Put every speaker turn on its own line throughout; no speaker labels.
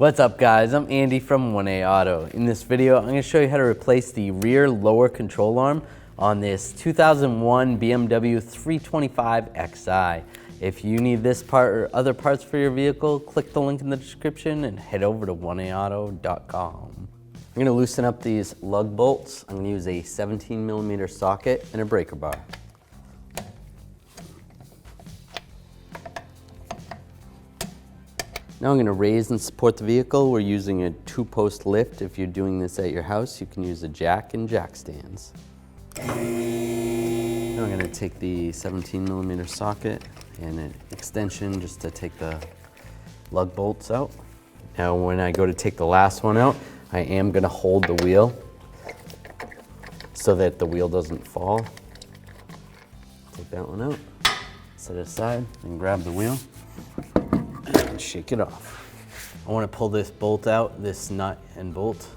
What's up guys, I'm Andy from 1A Auto. In this video, I'm going to show you how to replace the rear lower control arm on this 2001 BMW 325Xi. If you need this part or other parts for your vehicle, click the link in the description and head over to 1AAuto.com. I'm going to loosen up these lug bolts. I'm going to use a 17mm socket and a breaker bar. Now I'm going to raise and support the vehicle. We're using a 2-post lift. If you're doing this at your house, you can use a jack and jack stands. Now I'm going to take the 17mm socket and an extension just to take the lug bolts out. Now when I go to take the last one out, I am going to hold the wheel so that the wheel doesn't fall. Take that one out, set it aside, and grab the wheel. And shake it off. I want to pull this bolt out, this nut and bolt.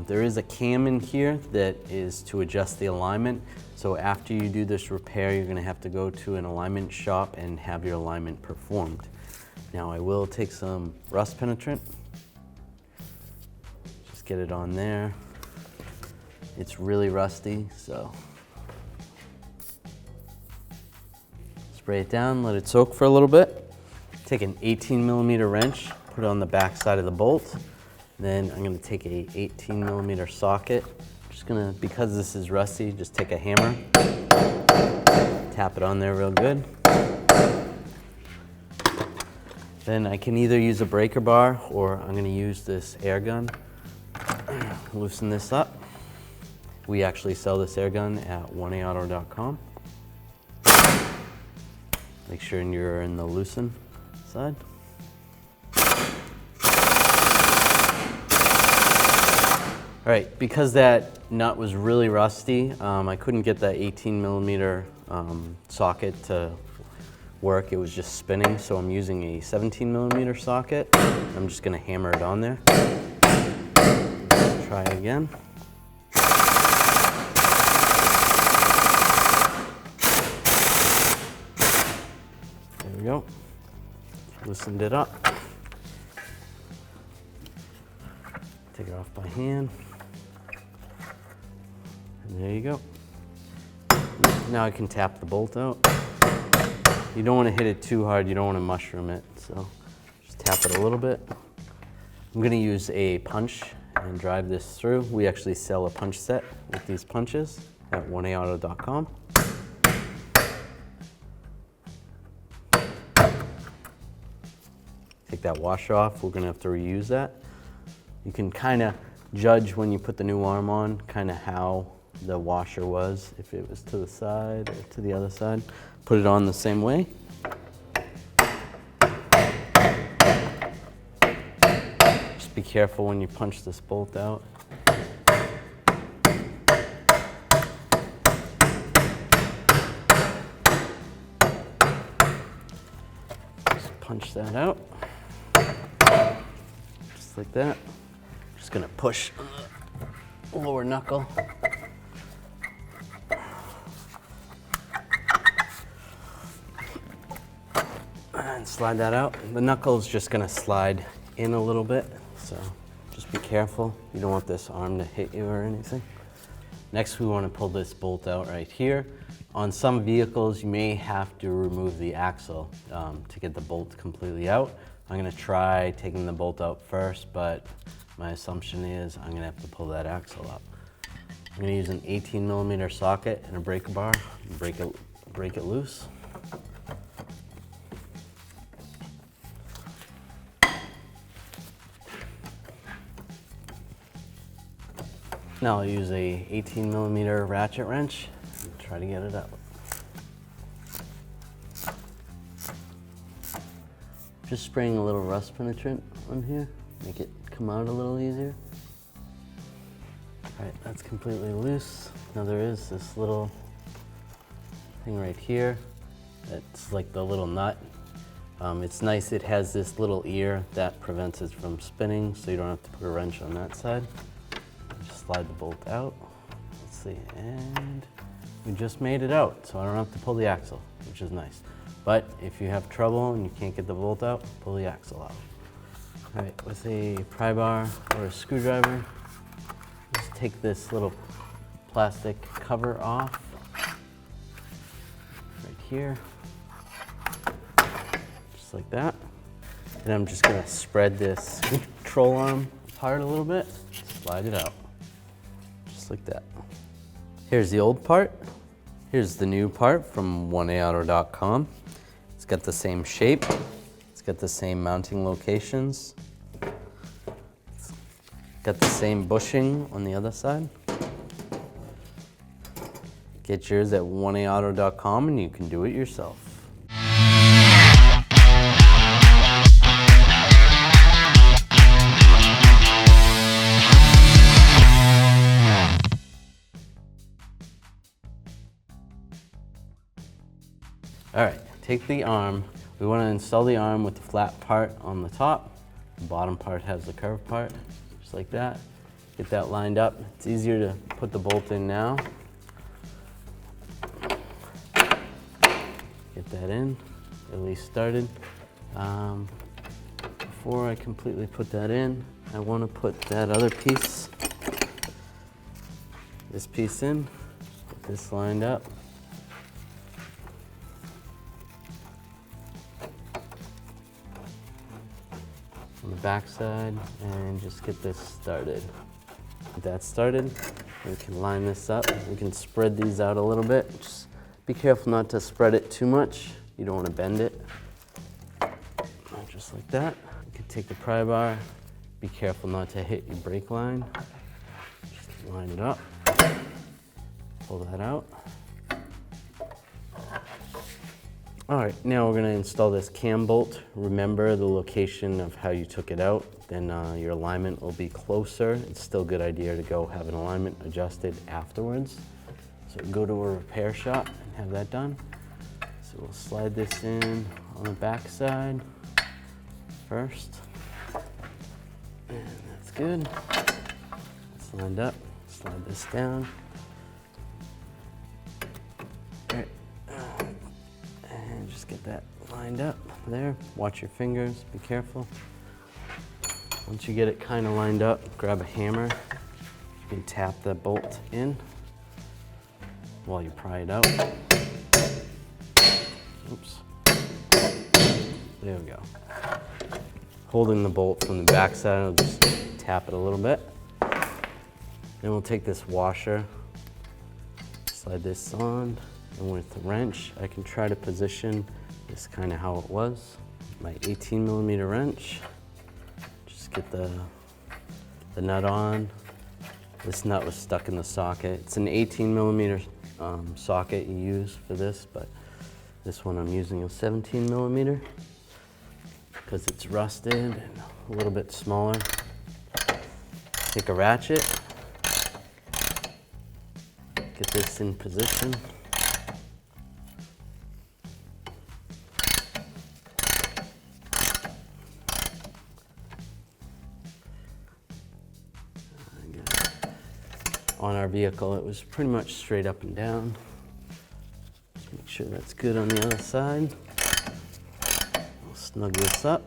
There is a cam in here that is to adjust the alignment. So after you do this repair, you're going to have to go to an alignment shop and have your alignment performed. Now I will take some rust penetrant. Just get it on there. It's really rusty, so spray it down, let it soak for a little bit. Take an 18mm wrench, put it on the back side of the bolt. Then I'm going to take a 18mm socket. Just going to, because this is rusty, just take a hammer, tap it on there real good. Then I can either use a breaker bar or I'm going to use this air gun. Loosen this up. We actually sell this air gun at 1AAuto.com. Make sure you're in the loosen side. All right, because that nut was really rusty, I couldn't get that 18mm socket to work. It was just spinning, so I'm using a 17mm socket. I'm just gonna hammer it on there. Try it again. There we go. Loosened it up. Take it off by hand. And there you go. Now I can tap the bolt out. You don't want to hit it too hard, you don't want to mushroom it, so just tap it a little bit. I'm going to use a punch and drive this through. We actually sell a punch set with these punches at 1AAuto.com. Take that washer off, we're going to have to reuse that. You can kind of judge when you put the new arm on, kind of how the washer was, if it was to the side or to the other side. Put it on the same way. Just be careful when you punch this bolt out. Just punch that out. Just like that. Just gonna push the lower knuckle. And slide that out. The knuckle is just gonna slide in a little bit, so just be careful. You don't want this arm to hit you or anything. Next, we want to pull this bolt out right here. On some vehicles, you may have to remove the axle to get the bolt completely out. I'm gonna try taking the bolt out first, but my assumption is I'm gonna have to pull that axle up. I'm gonna use an 18mm socket and a breaker bar and break it loose. Now I'll use a 18mm ratchet wrench and try to get it out. Just spraying a little rust penetrant on here, make it come out a little easier. All right, that's completely loose. Now there is this little thing right here. It's like the little nut. It's nice, it has this little ear that prevents it from spinning, so you don't have to put a wrench on that side. Just slide the bolt out. Let's see, and we just made it out, so I don't have to pull the axle, which is nice. But if you have trouble and you can't get the bolt out, pull the axle out. All right, with a pry bar or a screwdriver, just take this little plastic cover off right here, just like that. And I'm just gonna spread this control arm apart a little bit, slide it out, just like that. Here's the old part. Here's the new part from 1AAuto.com. It's got the same shape. It's got the same mounting locations. It's got the same bushing on the other side. Get yours at 1AAuto.com and you can do it yourself. All right, take the arm. We want to install the arm with the flat part on the top. The bottom part has the curved part, just like that. Get that lined up. It's easier to put the bolt in now. Get that in, at least started. Before I completely put that in, I want to put that other piece, this piece in, get this lined up. On the back side, and just get this started. Get that started, we can line this up. We can spread these out a little bit. Just be careful not to spread it too much. You don't want to bend it. Just like that. You can take the pry bar. Be careful not to hit your brake line. Just line it up. Pull that out. All right, now we're gonna install this cam bolt. Remember the location of how you took it out, then your alignment will be closer. It's still a good idea to go have an alignment adjusted afterwards. So go to a repair shop and have that done. So we'll slide this in on the back side first. And that's good. It's lined up. Slide this down. All right. And just get that lined up there. Watch your fingers, be careful. Once you get it kind of lined up, grab a hammer. You can tap the bolt in while you pry it out. Oops. There we go. Holding the bolt from the back side, I'll just tap it a little bit. Then we'll take this washer, slide this on, and with the wrench, I can try to position this kind of how it was. My 18mm wrench, just get the nut on. This nut was stuck in the socket. It's an 18mm socket you use for this, but this one I'm using a 17mm because it's rusted and a little bit smaller. Take a ratchet, get this in position. On our vehicle, it was pretty much straight up and down. Make sure that's good on the other side. I'll snug this up.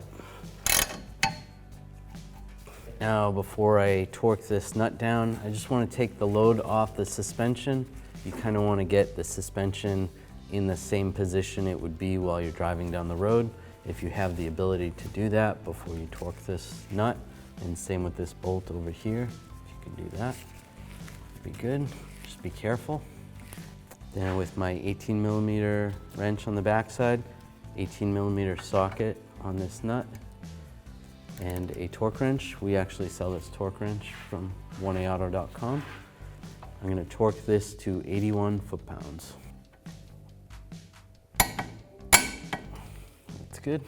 Now, before I torque this nut down, I just want to take the load off the suspension. You kind of want to get the suspension in the same position it would be while you're driving down the road. If you have the ability to do that before you torque this nut, and same with this bolt over here, if you can do that. Be good, just be careful. Then with my 18mm wrench on the back side, 18mm socket on this nut, and a torque wrench. We actually sell this torque wrench from 1AAuto.com. I'm gonna torque this to 81 foot-pounds. That's good.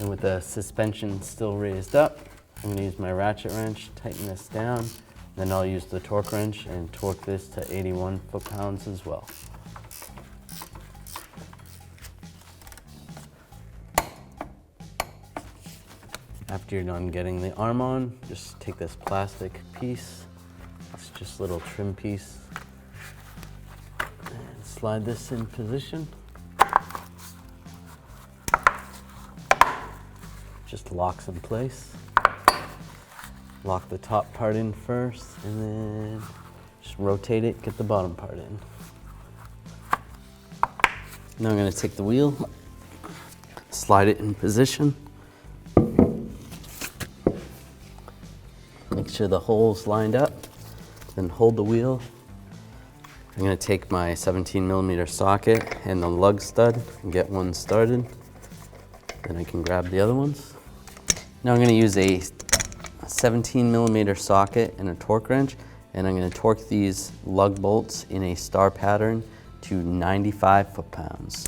And with the suspension still raised up, I'm gonna use my ratchet wrench, tighten this down. Then I'll use the torque wrench and torque this to 81 foot-pounds as well. After you're done getting the arm on, just take this plastic piece, it's just a little trim piece, and slide this in position. Just locks in place. Lock the top part in first, and then just rotate it, get the bottom part in. Now I'm going to take the wheel, slide it in position. Make sure the hole's lined up, then hold the wheel. I'm going to take my 17mm socket and the lug stud and get one started. Then I can grab the other ones. Now I'm going to use a 17mm socket and a torque wrench, and I'm going to torque these lug bolts in a star pattern to 95 foot-pounds.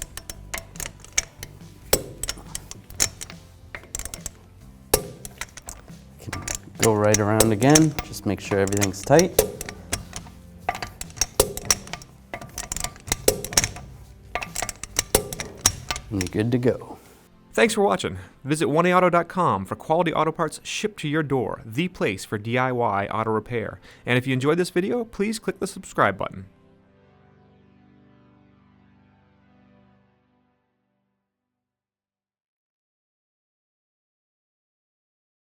Can go right around again, just make sure everything's tight. And you're good to go.
Thanks for watching. Visit 1AAuto.com for quality auto parts shipped to your door, the place for DIY auto repair. And if you enjoyed this video, please click the subscribe button.